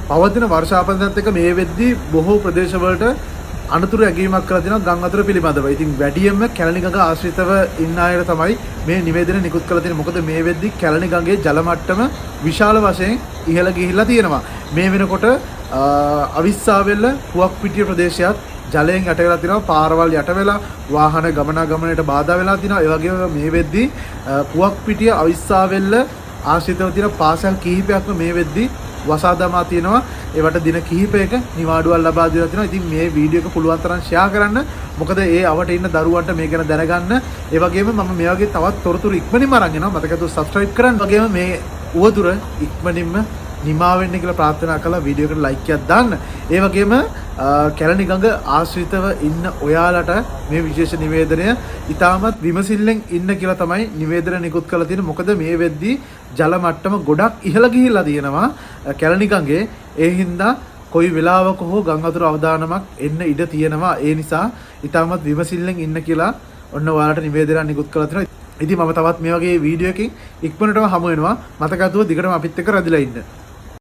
පවතින වර්ෂාපතනත් එක්ක මේ වෙද්දී බොහෝ ප්‍රදේශවලට අනතුරු ඇගීමක් කරලා තියෙනවා ගම් අතර පිළිබඳව. ඉතින් වැඩියෙන්ම කැලණි ගඟ ආශ්‍රිතව ඉන්න අයට තමයි මේ නිවේදනය නිකුත් කරලා තියෙන්නේ. මොකද මේ වෙද්දී කැලණි ගඟේ ජල මට්ටම විශාල වශයෙන් ඉහළ ගිහිල්ලා තියෙනවා. මේ වෙනකොට අවිස්සාවෙල්ල පුවක්පිටිය ප්‍රදේශයත් ජලයෙන් යට වෙලා තියෙනවා. පාරවල් යට වෙලා වාහන ගමනාගමනයට බාධා වෙලා තියෙනවා. ඒ වගේම මේ වෙද්දී පුවක්පිටිය අවිස්සාවෙල්ල ආශ්‍රිතව තියෙන පාසල් කිහිපයක්ම මේ වෙද්දී වසා දමා තියෙනවා. ඒවට දින කිහිපයක නිවාඩුවක් ලබා දීලා තියෙනවා. ඉතින් මේ වීඩියෝ එක පුළුවන් තරම් ෂෙයා කරන්න. මොකද ඒ අවට ඉන්න දරුවන්ට මේ ගැන දැනගන්න. ඒ වගේම මම මේ වගේ තවත් තොරතුරු ඉක්මනින්ම අරන් එනවා. මතකද සබ්ස්ක්‍රයිබ් කරන්න. වගේම මේ උවදුර ඉක්මනින්ම නිමා වෙන්න කියලා ප්‍රාර්ථනා කළා. වීඩියෝ එකට ලයික් එකක් දාන්න. ඒ වගේම කැලණි ගඟ ආශ්‍රිතව ඉන්න ඔයාලට මේ විශේෂ නිවේදනය ඉතාමත් විමසිල්ලෙන් ඉන්න කියලා තමයි නිවේදනය නිකුත් කරලා තියෙන්නේ. මොකද මේ වෙද්දී ජල මට්ටම ගොඩක් ඉහළ ගිහිල්ලා තියෙනවා කැලණි ගඟේ. ඒ හින්දා කොයි වෙලාවක හෝ ගම් අතුරු අවදානමක් එන්න ඉඩ තියෙනවා. ඒ නිසා ඉතාමත් විමසිල්ලෙන් ඉන්න කියලා ඔන්න ඔයාලට නිවේදනය නිකුත් කරලා තියෙනවා. ඉතින් මම තවත් මේ වගේ වීඩියෝ එකකින් ඉක්මනටම හමු වෙනවා. මතක ඇතුව දිගටම අපිත් එක්ක රැඳිලා ඉන්න.